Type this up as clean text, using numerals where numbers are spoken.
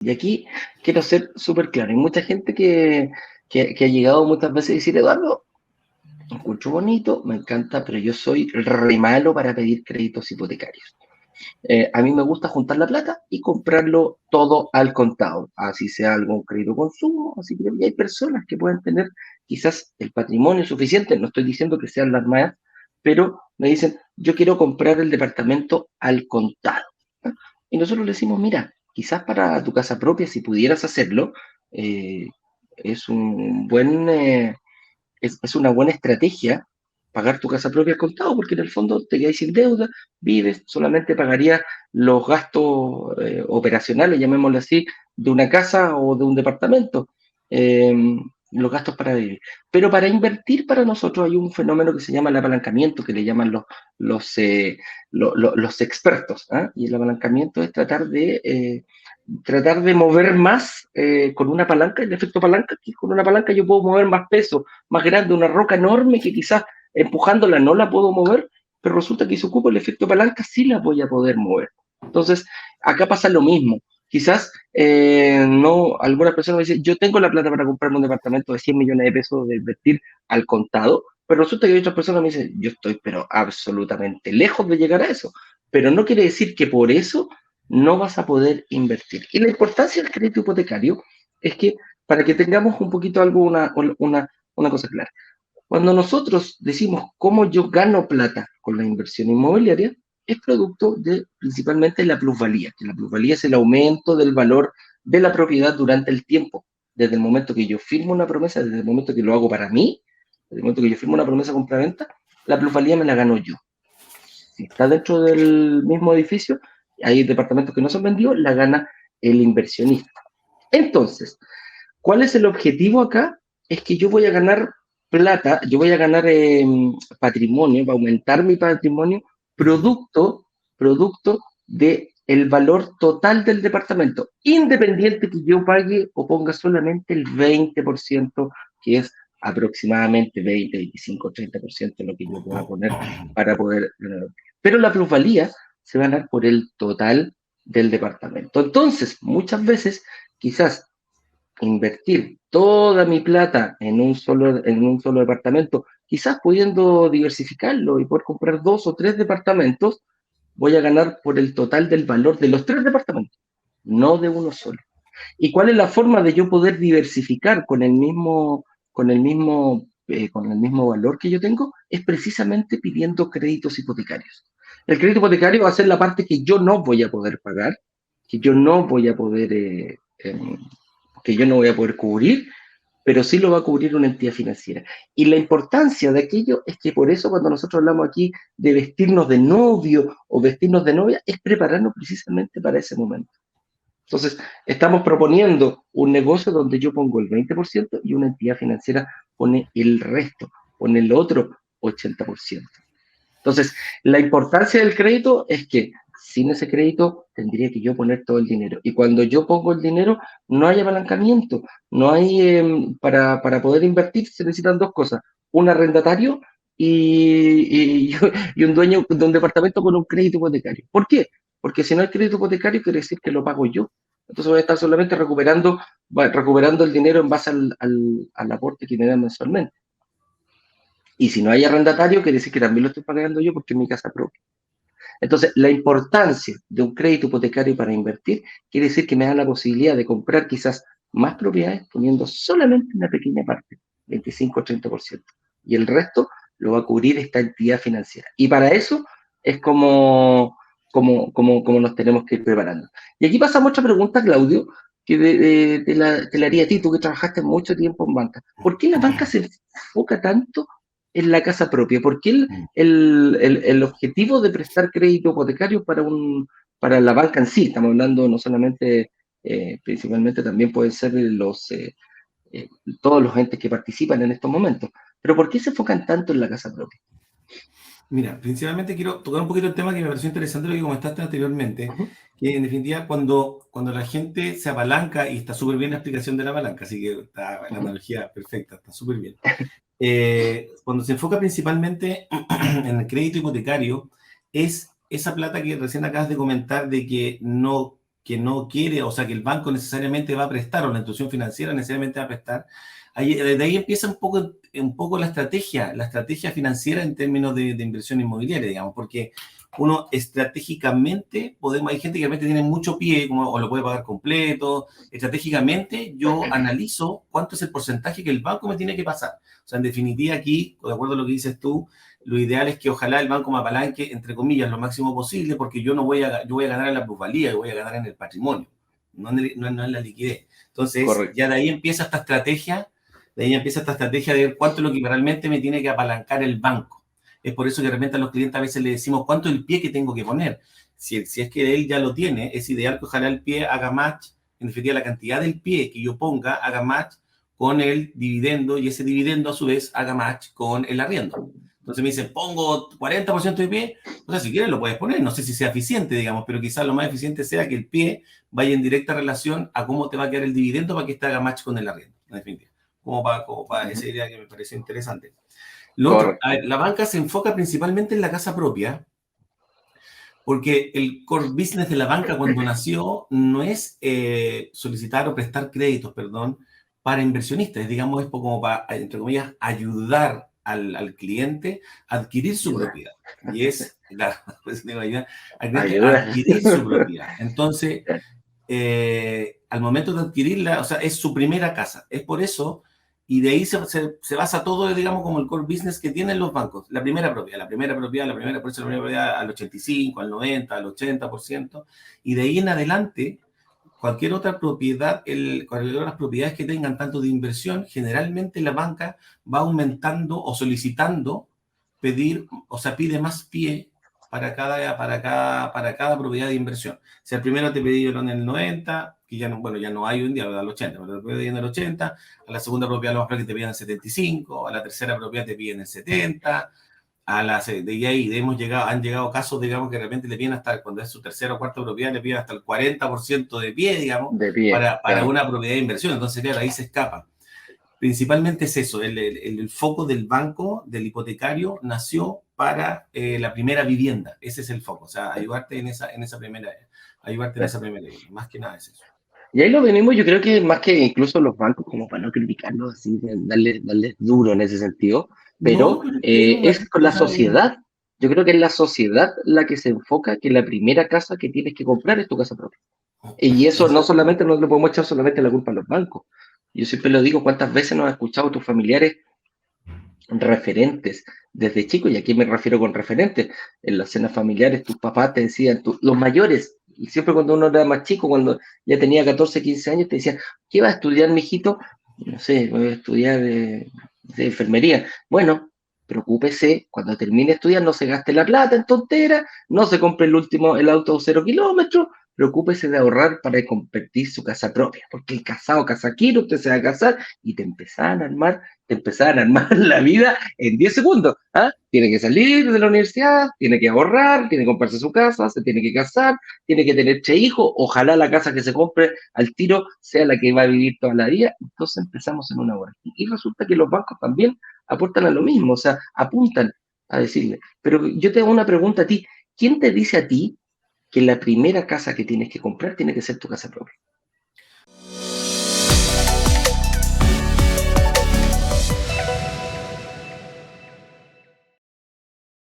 Y aquí quiero ser súper claro. Hay mucha gente que ha llegado muchas veces a decir, Eduardo, escucho bonito, me encanta, pero yo soy re malo para pedir créditos hipotecarios. A mí me gusta juntar la plata y comprarlo todo al contado, así sea algún crédito consumo, así que hay personas que pueden tener quizás el patrimonio suficiente, no estoy diciendo que sean las más, pero me dicen, yo quiero comprar el departamento al contado. ¿No? Y nosotros le decimos, mira, quizás para tu casa propia, si pudieras hacerlo, eh, es un buen es una buena estrategia pagar tu casa propia al contado, porque en el fondo te quedas sin deuda, vives, solamente pagarías los gastos operacionales, llamémoslo así, de una casa o de un departamento, eh, los gastos para vivir. Pero para invertir para nosotros hay un fenómeno que se llama el apalancamiento, que le llaman los expertos. ¿Ah? Y el apalancamiento es tratar de mover más con una palanca, el efecto palanca, que con una palanca yo puedo mover más peso, más grande, una roca enorme que quizás empujándola no la puedo mover, pero resulta que si ocupo el efecto palanca sí la voy a poder mover. Entonces, acá pasa lo mismo. Quizás no, algunas personas me dicen, yo tengo la plata para comprarme un departamento de 100 millones de pesos de invertir al contado, pero resulta que hay otras personas que me dicen, yo estoy pero absolutamente lejos de llegar a eso. Pero no quiere decir que por eso no vas a poder invertir. Y la importancia del crédito hipotecario es que, para que tengamos un poquito algo, una cosa clara, cuando nosotros decimos cómo yo gano plata con la inversión inmobiliaria, es producto de principalmente la plusvalía, que la plusvalía es el aumento del valor de la propiedad durante el tiempo, desde el momento que yo firmo una promesa, desde el momento que lo hago para mí, desde el momento que yo firmo una promesa compra-venta, la plusvalía me la gano yo. Si está dentro del mismo edificio, hay departamentos que no se han vendido, la gana el inversionista. Entonces, ¿cuál es el objetivo acá? Es que yo voy a ganar plata, yo voy a ganar patrimonio, va a aumentar mi patrimonio producto de el valor total del departamento, independiente que yo pague o ponga solamente el 20%, que es aproximadamente 20, 25, 30% lo que yo pueda poner para poder ganar. Pero la plusvalía se va a ganar por el total del departamento. Entonces, muchas veces, quizás invertir toda mi plata en un solo departamento, quizás pudiendo diversificarlo y poder comprar 2 o 3 departamentos, voy a ganar por el total del valor de los 3 departamentos, no de uno solo. ¿Y cuál es la forma de yo poder diversificar con el mismo valor que yo tengo? Es precisamente pidiendo créditos hipotecarios. El crédito hipotecario va a ser la parte que yo no voy a poder pagar, que yo no voy a poder que yo no voy a poder cubrir, pero sí lo va a cubrir una entidad financiera. Y la importancia de aquello es que por eso cuando nosotros hablamos aquí de vestirnos de novio o vestirnos de novia, es prepararnos precisamente para ese momento. Entonces, estamos proponiendo un negocio donde yo pongo el 20% y una entidad financiera pone el resto, pone el otro 80%. Entonces, la importancia del crédito es que sin ese crédito tendría que yo poner todo el dinero. Y cuando yo pongo el dinero, no hay apalancamiento, no hay, para poder invertir se necesitan 2 cosas, un arrendatario y un dueño de un departamento con un crédito hipotecario. ¿Por qué? Porque si no hay crédito hipotecario, quiere decir que lo pago yo. Entonces voy a estar solamente recuperando el dinero en base al aporte que me dan mensualmente. Y si no hay arrendatario, quiere decir que también lo estoy pagando yo porque es mi casa propia. Entonces, la importancia de un crédito hipotecario para invertir quiere decir que me da la posibilidad de comprar quizás más propiedades poniendo solamente una pequeña parte, 25 o 30%. Y el resto lo va a cubrir esta entidad financiera. Y para eso es como nos tenemos que ir preparando. Y aquí pasamos otra pregunta, Claudio, que te la haría a ti, tú que trabajaste mucho tiempo en banca. ¿Por qué la banca se enfoca tanto en la casa propia? ¿Por qué el objetivo de prestar crédito hipotecario para la banca en sí? Estamos hablando no solamente, principalmente también pueden ser eh, todos los entes que participan en estos momentos. Pero ¿por qué se enfocan tanto en la casa propia? Mira, principalmente quiero tocar un poquito el tema que me pareció interesante lo que comentaste anteriormente, Ujú. que en definitiva cuando la gente se apalanca, y está súper bien la explicación de la palanca, así que está la Ujú. analogía perfecta, está súper bien. Cuando se enfoca principalmente en el crédito hipotecario, es esa plata que recién acabas de comentar de que no que no quiere, o sea, que el banco necesariamente va a prestar o la institución financiera necesariamente va a prestar, de ahí empieza un poco la estrategia financiera en términos de inversión inmobiliaria, digamos, porque uno estratégicamente, hay gente que realmente tiene mucho pie, como, o lo puede pagar completo, estratégicamente yo analizo cuánto es el porcentaje que el banco me tiene que pasar. O sea, en definitiva aquí, de acuerdo a lo que dices tú, lo ideal es que ojalá el banco me apalanque, entre comillas, lo máximo posible, porque yo voy a ganar en la plusvalía, yo voy a ganar en el patrimonio, no en la liquidez. Entonces, Correcto. ya de ahí empieza esta estrategia, de ver cuánto es lo que realmente me tiene que apalancar el banco. Es por eso que de repente a los clientes a veces le decimos cuánto es el pie que tengo que poner. Si es que él ya lo tiene, es ideal que ojalá el pie haga match, en definitiva la cantidad del pie que yo ponga haga match con el dividendo y ese dividendo a su vez haga match con el arriendo. Entonces me dicen, pongo 40% de pie, o sea, si quieres lo puedes poner, no sé si sea eficiente, digamos, pero quizás lo más eficiente sea que el pie vaya en directa relación a cómo te va a quedar el dividendo para que este haga match con el arriendo, en definitiva. Como para esa idea que me pareció interesante. Lo otro, a Correcto. ver, la banca se enfoca principalmente en la casa propia, porque el core business de la banca cuando nació no es solicitar o prestar créditos, perdón, para inversionistas, digamos, es como para, entre comillas, ayudar al cliente a adquirir su Ayuda. propiedad. Y es, claro, pues digo, ayudar al cliente a Ayuda. adquirir su propiedad. Entonces, al momento de adquirirla, o sea, es su primera casa. Es por eso, y de ahí se basa todo, digamos, como el core business que tienen los bancos. La primera propiedad, por eso la primera propiedad al 85, al 90, al 80%, y de ahí en adelante, cualquier otra propiedad, cualquier otras propiedades que tengan tanto de inversión, generalmente la banca va aumentando o solicitando o sea, pide más pie para cada propiedad de inversión. Si al primero te pidieron el 90, que ya no, bueno, ya no hay hoy en día, al 80, pero te piden el 80, a la segunda propiedad lo más probable que te piden el 75, a la tercera propiedad te piden el 70, de ahí han llegado casos, digamos, que de repente le piden hasta, cuando es su tercera o cuarta propiedad, le piden hasta el 40% de pie, digamos, De pie, para claro. una propiedad de inversión. Entonces, claro, ahí se escapa. Principalmente es eso, el foco del banco, del hipotecario, nació para la primera vivienda. Ese es el foco, o sea, ayudarte en esa primera vivienda. Más que nada es eso. Y ahí lo venimos, yo creo que más que incluso los bancos, como para no criticarlos así, darles duro en ese sentido, pero No, pero es una es con la cosa de... sociedad. Yo creo que es la sociedad la que se enfoca que la primera casa que tienes que comprar es tu casa propia. Y eso no Eso, solamente, no le podemos echar solamente la culpa a los bancos. Yo siempre lo digo, ¿cuántas veces nos has escuchado tus familiares referentes desde chico? Y aquí me refiero con referentes. En las cenas familiares, tus papás te decían, los mayores, y siempre cuando uno era más chico, cuando ya tenía 14, 15 años, te decían, ¿qué vas a estudiar, mijito? No sé, voy a estudiar de enfermería. Bueno, preocúpese, cuando termine de estudiar, no se gaste la plata en tonteras, no se compre el auto 0 kilómetros, preocúpese de ahorrar para convertir su casa propia, porque el casado casaquero, usted se va a casar y te empezaban a armar la vida en 10 segundos. ¿Ah? Tiene que salir de la universidad, tiene que ahorrar, tiene que comprarse su casa, se tiene que casar, tiene que tener 3 hijos, ojalá la casa que se compre al tiro sea la que va a vivir toda la vida. Entonces empezamos en una hora. Y resulta que los bancos también aportan a lo mismo, o sea, apuntan a decirle. Pero yo te hago una pregunta a ti. ¿Quién te dice a ti que la primera casa que tienes que comprar tiene que ser tu casa propia?